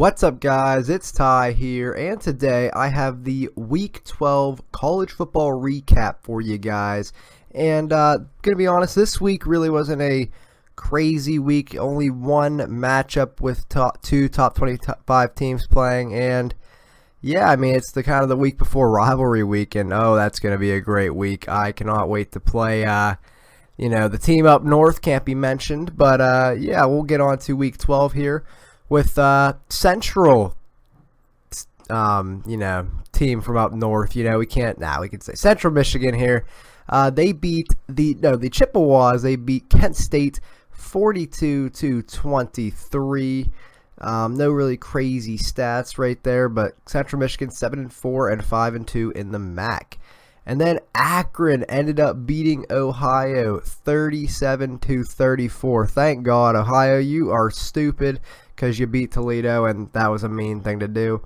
What's up, guys? It's Ty here, and today I have the Week 12 college football recap for you guys. And gonna be honest, this week really wasn't a crazy week. Only one matchup with two top 25 teams playing, and yeah, I mean it's the kind of the week before rivalry week, and oh, that's gonna be a great week. I cannot wait to play. The team up north can't be mentioned, but yeah, we'll get on to Week 12 here with Central, team from up north. We can say Central Michigan here. They beat the Chippewas. They beat Kent State 42-23. No really crazy stats right there, but Central Michigan 7-4 and 5-2 in the MAC. And then Akron ended up beating Ohio 37-34. Thank God, Ohio, you are stupid because you beat Toledo, and that was a mean thing to do.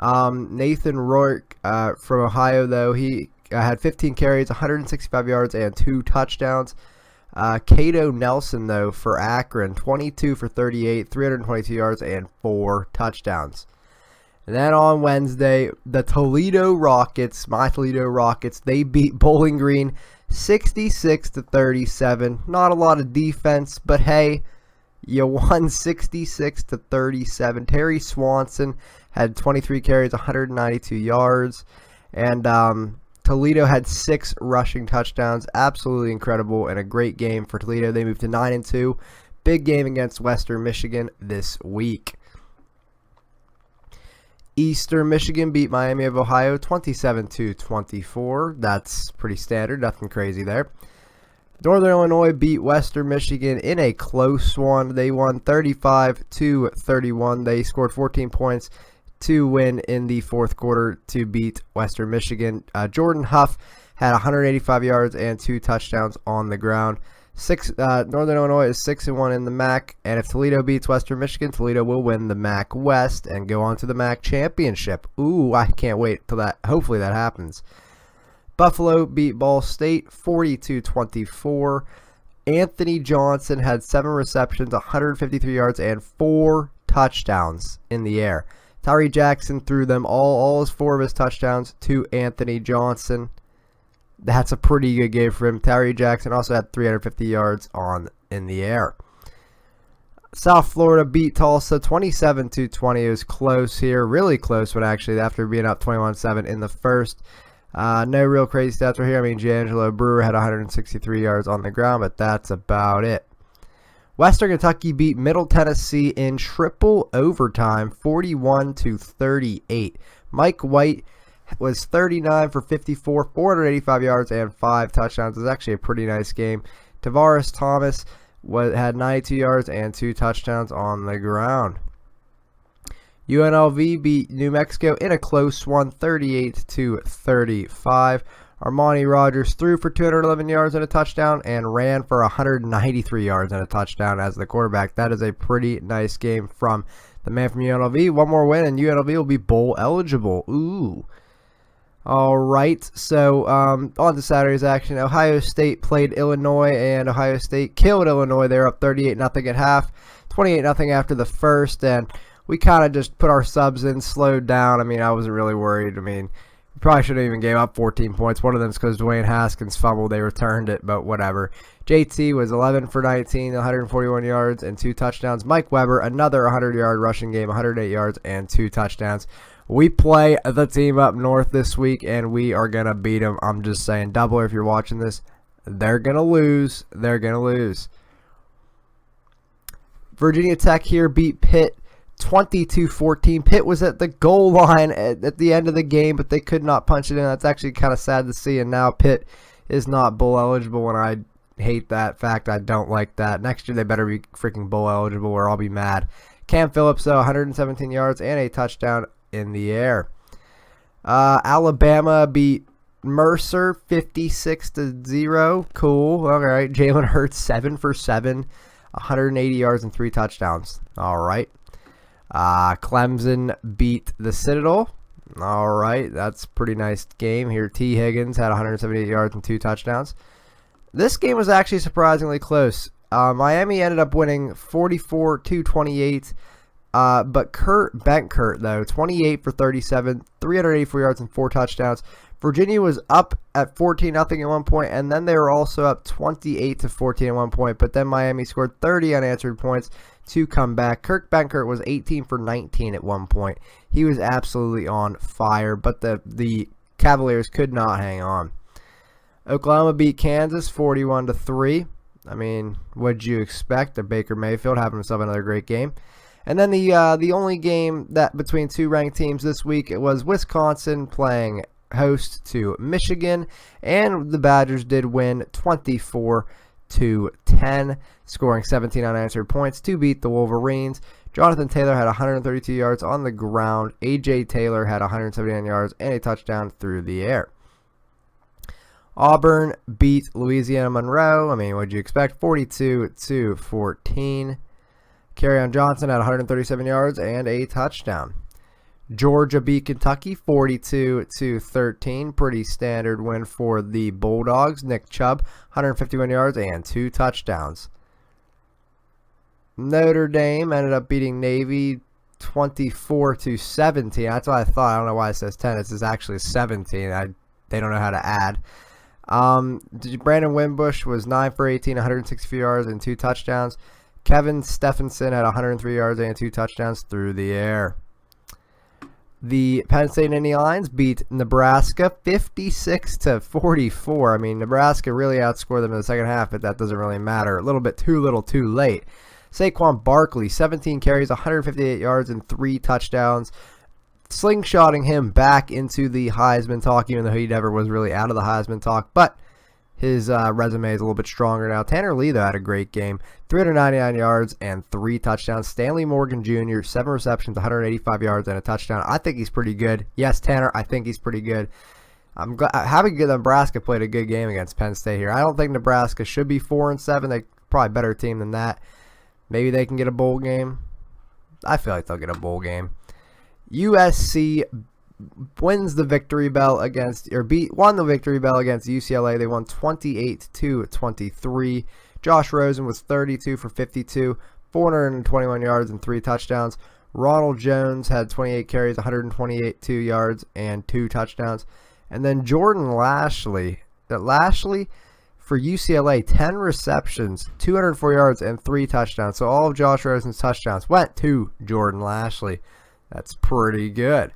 Nathan Rourke from Ohio, though, he had 15 carries, 165 yards, and 2 touchdowns. Cato Nelson, though, for Akron, 22 for 38, 322 yards, and 4 touchdowns. And then on Wednesday, the Toledo Rockets, my Toledo Rockets, they beat Bowling Green 66-37. Not a lot of defense, but hey, you won 66-37. Terry Swanson had 23 carries, 192 yards, and Toledo had 6 rushing touchdowns. Absolutely incredible and a great game for Toledo. They moved to 9-2. Big game against Western Michigan this week. Eastern Michigan beat Miami of Ohio 27-24. That's pretty standard, nothing crazy there. Northern Illinois beat Western Michigan in a close one. They won 35-31. They scored 14 points to win in the fourth quarter to beat Western Michigan. Jordan Huff had 185 yards and 2 touchdowns on the ground. Northern Illinois is 6-1 in the MAC, and if Toledo beats Western Michigan, Toledo will win the MAC West and go on to the MAC Championship. Ooh, I can't wait till that. Hopefully that happens. Buffalo beat Ball State 42-24. Anthony Johnson had 7 receptions, 153 yards, and 4 touchdowns in the air. Tyree Jackson threw them all 4 of his touchdowns to Anthony Johnson. That's a pretty good game for him. Tyree Jackson also had 350 yards in the air. South Florida beat Tulsa 27-20. It was close here, really close, but actually after being up 21-7 in the first. No real crazy stats right here. I mean, D'Angelo Brewer had 163 yards on the ground, but that's about it. Western Kentucky beat Middle Tennessee in triple overtime 41-38. Mike White was 39 for 54, 485 yards, and 5 touchdowns. It was actually a pretty nice game. Tavares Thomas had 92 yards and 2 touchdowns on the ground. UNLV beat New Mexico in a close one, 38-35. Armani Rogers threw for 211 yards and a touchdown and ran for 193 yards and a touchdown as the quarterback. That is a pretty nice game from the man from UNLV. One more win and UNLV will be bowl eligible. Ooh. All right, so on to Saturday's action. Ohio State played Illinois, and Ohio State killed Illinois. They were up 38-0 at half, 28-0 after the first, and we kind of just put our subs in, slowed down. I mean, I wasn't really worried. I mean, we probably should have even gave up 14 points. One of them is because Dwayne Haskins fumbled. They returned it, but whatever. JT was 11 for 19, 141 yards, and 2 touchdowns. Mike Weber, another 100-yard rushing game, 108 yards, and 2 touchdowns. We play the team up north this week, and we are going to beat them. I'm just saying, Doubler, if you're watching this, they're going to lose. They're going to lose. Virginia Tech here beat Pitt 22-14. Pitt was at the goal line at the end of the game, but they could not punch it in. That's actually kind of sad to see, and now Pitt is not bowl eligible, and I hate that fact. I don't like that. Next year, they better be freaking bowl eligible, or I'll be mad. Cam Phillips, though, 117 yards and a touchdown in the air. Alabama beat Mercer 56-0. Cool. All right. Jalen Hurts 7 for 7, 180 yards and 3 touchdowns. All right. Clemson beat the Citadel. All right. That's a pretty nice game here. T. Higgins had 178 yards and 2 touchdowns. This game was actually surprisingly close. Miami ended up winning 44-28. But Kurt Benkert, though, 28 for 37, 384 yards and 4 touchdowns. Virginia was up at 14-0 at one point, and then they were also up 28-14 at one point. But then Miami scored 30 unanswered points to come back. Kurt Benkert was 18 for 19 at one point. He was absolutely on fire, but the Cavaliers could not hang on. Oklahoma beat Kansas 41-3. I mean, what'd you expect? The Baker Mayfield having himself another great game. And then the only game that between two ranked teams this week, it was Wisconsin playing host to Michigan, and the Badgers did win 24-10, scoring 17 unanswered points to beat the Wolverines. Jonathan Taylor had 132 yards on the ground. A.J. Taylor had 179 yards and a touchdown through the air. Auburn beat Louisiana Monroe. I mean, what'd you expect? 42-14. Kerryon Johnson had 137 yards and a touchdown. Georgia beat Kentucky 42-13. Pretty standard win for the Bulldogs. Nick Chubb, 151 yards and 2 touchdowns. Notre Dame ended up beating Navy 24-17. That's what I thought. I don't know why it says 10. It says actually 17. They don't know how to add. Brandon Wimbush was 9 for 18, 164 yards and 2 touchdowns. Kevin Stephenson had 103 yards and 2 touchdowns through the air. The Penn State Nittany Lions beat Nebraska 56-44. I mean, Nebraska really outscored them in the second half, but that doesn't really matter. A little bit too little too late. Saquon Barkley, 17 carries, 158 yards, and 3 touchdowns. Slingshotting him back into the Heisman talk, even though he never was really out of the Heisman talk. But his resume is a little bit stronger now. Tanner Lee, though, had a great game. 399 yards and 3 touchdowns. Stanley Morgan Jr., 7 receptions, 185 yards and a touchdown. I think he's pretty good. Yes, Tanner, I think he's pretty good. I'm happy that Nebraska played a good game against Penn State here. I don't think Nebraska should be 4-7. They're probably a better team than that. Maybe they can get a bowl game. I feel like they'll get a bowl game. USC won the victory bell against UCLA. They won 28-23. Josh Rosen was 32 for 52, 421 yards and 3 touchdowns. Ronald Jones had 28 carries, 128 yards and 2 touchdowns. And then Jordan Lashley for UCLA, 10 receptions, 204 yards and 3 touchdowns. So all of Josh Rosen's touchdowns went to Jordan Lashley. That's pretty good.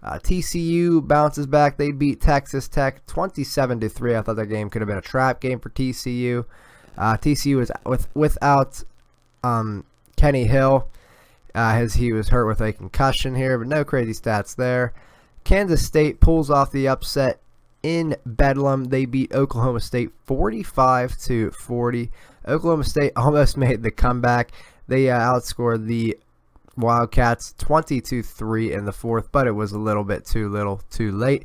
TCU bounces back. They beat Texas Tech 27-3. I thought that game could have been a trap game for TCU. TCU was without Kenny Hill, as he was hurt with a concussion here, but no crazy stats there. Kansas State pulls off the upset in Bedlam. They beat Oklahoma State 45-40. Oklahoma State almost made the comeback. They outscored the Wildcats 20-3 in the fourth, but it was a little bit too late.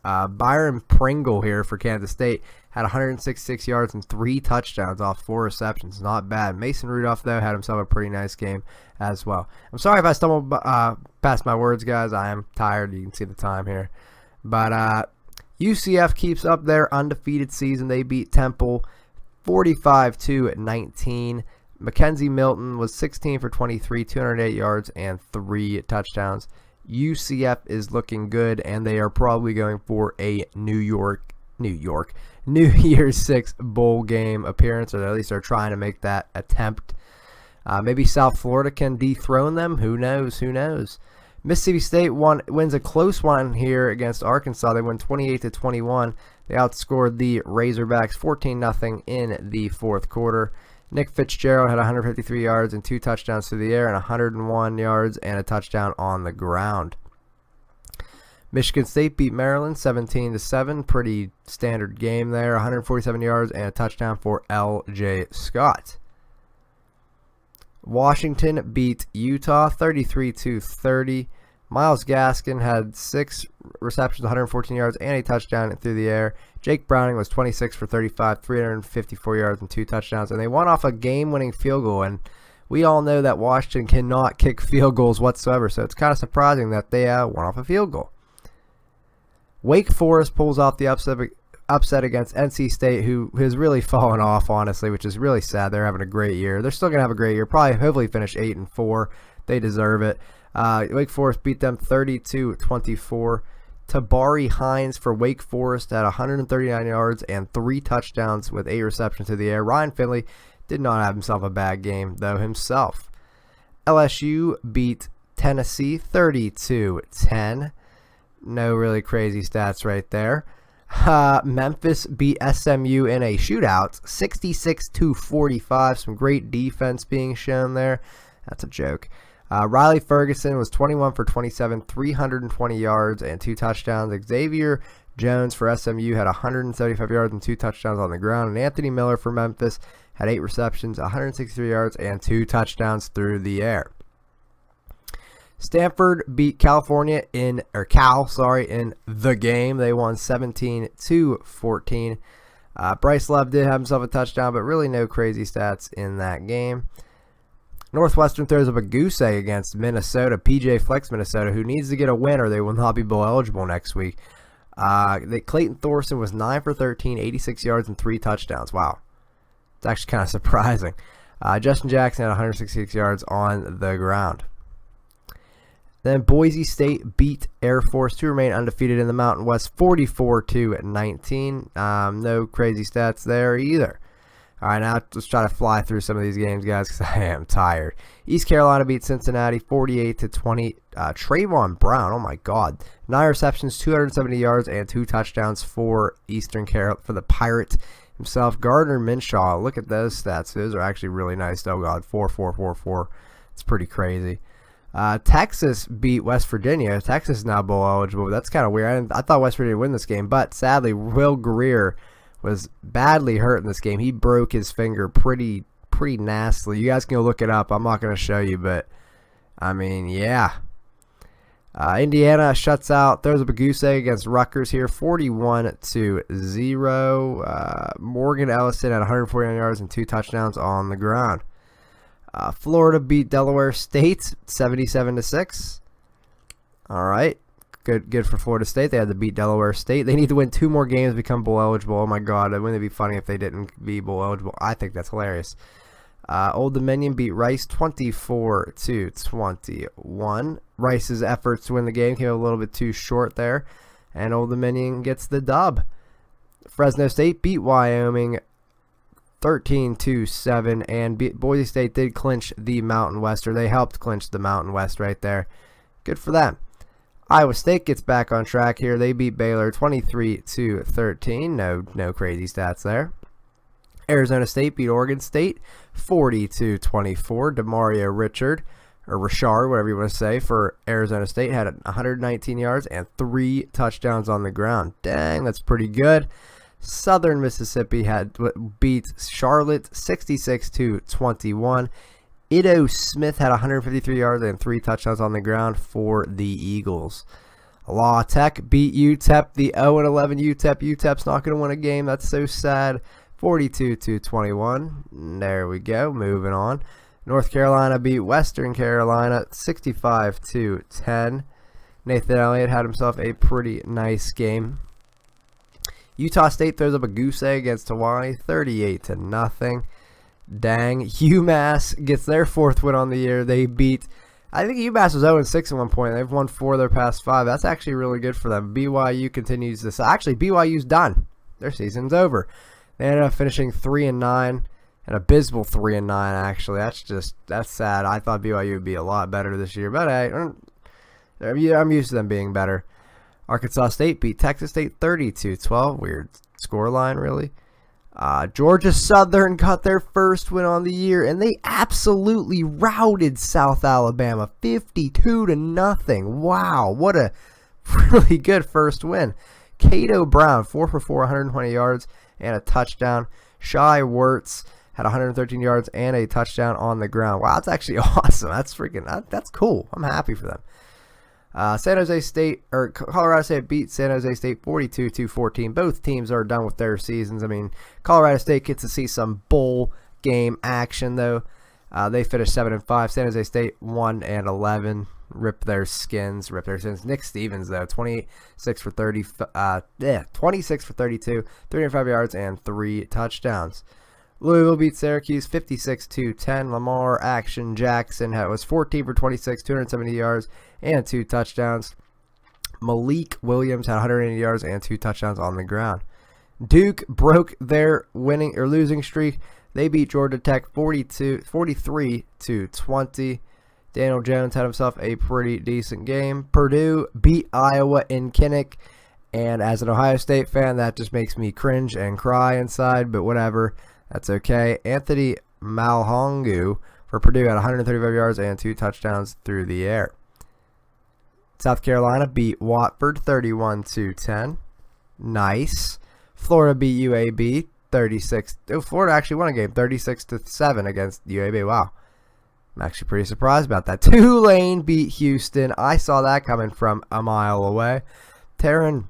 Byron Pringle here for Kansas State had 166 yards and 3 touchdowns off 4 receptions. Not bad. Mason Rudolph, though, had himself a pretty nice game as well. I'm sorry if I stumbled past my words, guys. I am tired. You can see the time here. But UCF keeps up their undefeated season. They beat Temple 45-19. Mackenzie Milton was 16 for 23, 208 yards, and 3 touchdowns. UCF is looking good, and they are probably going for a New Year's 6 bowl game appearance, or at least they're trying to make that attempt. Maybe South Florida can dethrone them. Who knows? Mississippi State wins a close one here against Arkansas. They win 28-21. They outscored the Razorbacks 14-0 in the fourth quarter. Nick Fitzgerald had 153 yards and 2 touchdowns through the air and 101 yards and a touchdown on the ground. Michigan State beat Maryland 17-7. Pretty standard game there. 147 yards and a touchdown for L.J. Scott. Washington beat Utah 33-30. Myles Gaskin had 6 receptions, 114 yards, and a touchdown through the air. Jake Browning was 26 for 35, 354 yards, and 2 touchdowns. And they won off a game-winning field goal. And we all know that Washington cannot kick field goals whatsoever, so it's kind of surprising that they won off a field goal. Wake Forest pulls off the upset against NC State, who has really fallen off, honestly, which is really sad. They're having a great year. They're still going to have a great year. Hopefully finish 8-4. They deserve it. Wake Forest beat them 32-24. Tabari Hines for Wake Forest had 139 yards and 3 touchdowns with 8 receptions to the air. Ryan Finley did not have himself a bad game, though, himself. LSU beat Tennessee 32-10. No really crazy stats right there. Memphis beat SMU in a shootout 66-45. Some great defense being shown there. That's a joke. Riley Ferguson was 21 for 27, 320 yards and 2 touchdowns. Xavier Jones for SMU had 175 yards and 2 touchdowns on the ground. And Anthony Miller for Memphis had 8 receptions, 163 yards, and 2 touchdowns through the air. Stanford beat Cal in the game. They won 17-14. Bryce Love did have himself a touchdown, but really no crazy stats in that game. Northwestern throws up a goose egg against Minnesota, PJ Flex Minnesota, who needs to get a win or they will not be bowl eligible next week. Clayton Thorson was 9 for 13, 86 yards, and 3 touchdowns. Wow. It's actually kind of surprising. Justin Jackson had 166 yards on the ground. Then Boise State beat Air Force to remain undefeated in the Mountain West 44-19. No crazy stats there either. All right, now let's try to fly through some of these games, guys, because I am tired. East Carolina beat Cincinnati 48-20. Trayvon Brown, oh my God, 9 receptions, 270 yards, and 2 touchdowns for Eastern Carolina for the Pirate himself. Gardner Minshew, look at those stats. Those are actually really nice. Oh God, 4-4-4-4. It's pretty crazy. Texas beat West Virginia. Texas is now bowl eligible. That's kind of weird. I thought West Virginia would win this game, but sadly, Will Greer was badly hurt in this game. He broke his finger pretty nastily. You guys can go look it up. I'm not going to show you, but I mean, yeah. Indiana shuts out, throws up a goose egg against Rutgers here, 41-0. Morgan Ellison had 149 yards and 2 touchdowns on the ground. Florida beat Delaware State 77-6. All right. Good for Florida State. They had to beat Delaware State. They need to win 2 more games to become bowl eligible. Oh my God, wouldn't it be funny if they didn't be bowl eligible? I think that's hilarious. Old Dominion beat Rice 24-21. Rice's efforts to win the game came a little bit too short there, and Old Dominion gets the dub. Fresno State beat Wyoming 13-7, and Boise State did clinch the Mountain West, or they helped clinch the Mountain West right there. Good for them. Iowa State gets back on track here. They beat Baylor 23-13. No crazy stats there. Arizona State beat Oregon State 40-24. Demario Richard, or Richard, whatever you want to say, for Arizona State had 119 yards and 3 touchdowns on the ground. Dang, that's pretty good. Southern Mississippi beat Charlotte 66-21. Ido Smith had 153 yards and 3 touchdowns on the ground for the Eagles. La Tech beat UTEP, the 0-11 UTEP. UTEP's not going to win a game. That's so sad. 42-21. There we go. Moving on. North Carolina beat Western Carolina 65-10. Nathan Elliott had himself a pretty nice game. Utah State throws up a goose egg against Hawaii 38-0. Dang. UMass gets their 4th win on the year. They beat, I think UMass was 0-6 at one point. They've won 4 of their past 5. That's actually really good for them. BYU continues this. Actually, BYU's done. Their season's over. They ended up finishing 3-9, an abysmal 3-9 actually. That's sad. I thought BYU would be a lot better this year, but hey, I'm used to them being better. Arkansas State beat Texas State 32-12. Weird scoreline, really. Georgia Southern got their 1st win on the year, and they absolutely routed South Alabama 52-0. Wow, what a really good 1st win. Cato Brown, 4 for 4, 120 yards and a touchdown. Shai Wertz had 113 yards and a touchdown on the ground. Wow, that's actually awesome. That's that's cool. I'm happy for them. San Jose State, or Colorado State beat San Jose State 42-14. Both teams are done with their seasons. I mean, Colorado State gets to see some bowl game action, though. They finished 7-5. San Jose State 1-11. Rip their skins. Nick Stevens, though, 26 for 32, 305 yards and 3 touchdowns. Louisville beat Syracuse 56-10. Lamar Action Jackson was 14 for 26, 270 yards, and 2 touchdowns. Malik Williams had 180 yards and 2 touchdowns on the ground. Duke broke their losing streak. They beat Georgia Tech 43-20. Daniel Jones had himself a pretty decent game. Purdue beat Iowa in Kinnick. And as an Ohio State fan, that just makes me cringe and cry inside, but whatever. That's okay. Anthony Malhongu for Purdue had 135 yards and 2 touchdowns through the air. South Carolina beat Watford 31-10. Nice. Florida beat UAB 36. Oh, Florida actually won a game 36-7 against UAB. Wow. I'm actually pretty surprised about that. Tulane beat Houston. I saw that coming from a mile away. Taron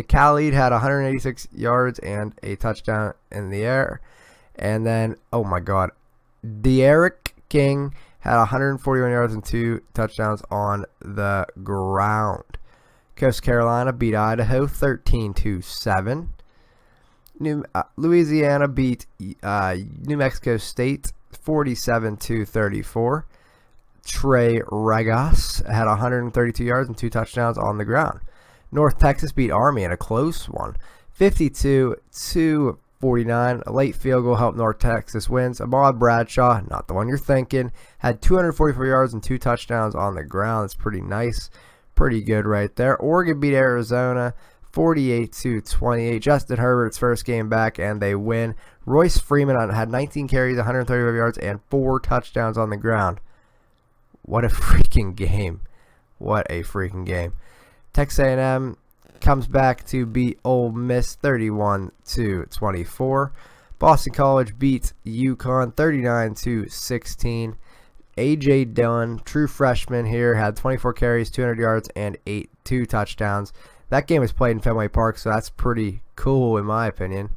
Khalid had 186 yards and a touchdown in the air. And then, oh my God, De'Aaron King had 141 yards and 2 touchdowns on the ground. Coastal Carolina beat Idaho 13-7. Louisiana beat New Mexico State 47-34. Trey Regas had 132 yards and 2 touchdowns on the ground. North Texas beat Army in a close one, 52-49. A late field goal helped North Texas wins. Ahmad Bradshaw, not the one you're thinking, had 244 yards and 2 touchdowns on the ground. That's pretty nice. Pretty good right there. Oregon beat Arizona 48-28. Justin Herbert's first game back, and they win. Royce Freeman had 19 carries, 135 yards, and 4 touchdowns on the ground. What a freaking game. What a freaking game. Texas A&M comes back to beat Ole Miss 31-24. Boston College beats UConn 39-16. A.J. Dillon, true freshman here, had 24 carries, 200 yards, and 2 touchdowns. That game was played in Fenway Park, so that's pretty cool in my opinion.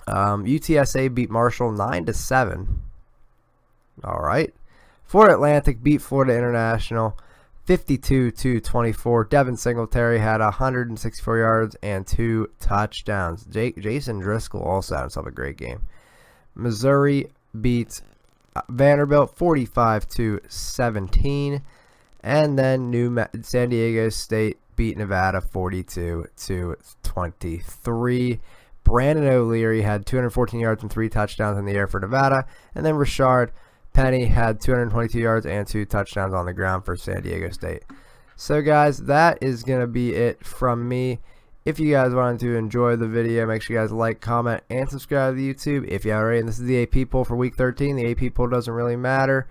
UTSA beat Marshall 9-7. All right. Florida Atlantic beat Florida International 52-24. Devin Singletary had 164 yards and 2 touchdowns. Jason Driscoll also had himself a great game. Missouri beats Vanderbilt 45-17. And then San Diego State beat Nevada 42-23. Brandon O'Leary had 214 yards and 3 touchdowns in the air for Nevada. And then Rashard Penny had 222 yards and 2 touchdowns on the ground for San Diego State. So guys, that is going to be it from me. If you guys wanted to enjoy the video, make sure you guys like, comment, and subscribe to YouTube. If you haven't already, and this is the AP poll for Week 13. The AP poll doesn't really matter,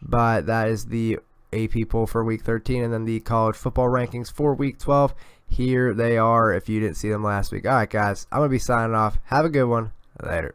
but that is the AP poll for Week 13. And then the college football rankings for Week 12. Here they are if you didn't see them last week. All right, guys, I'm going to be signing off. Have a good one. Later.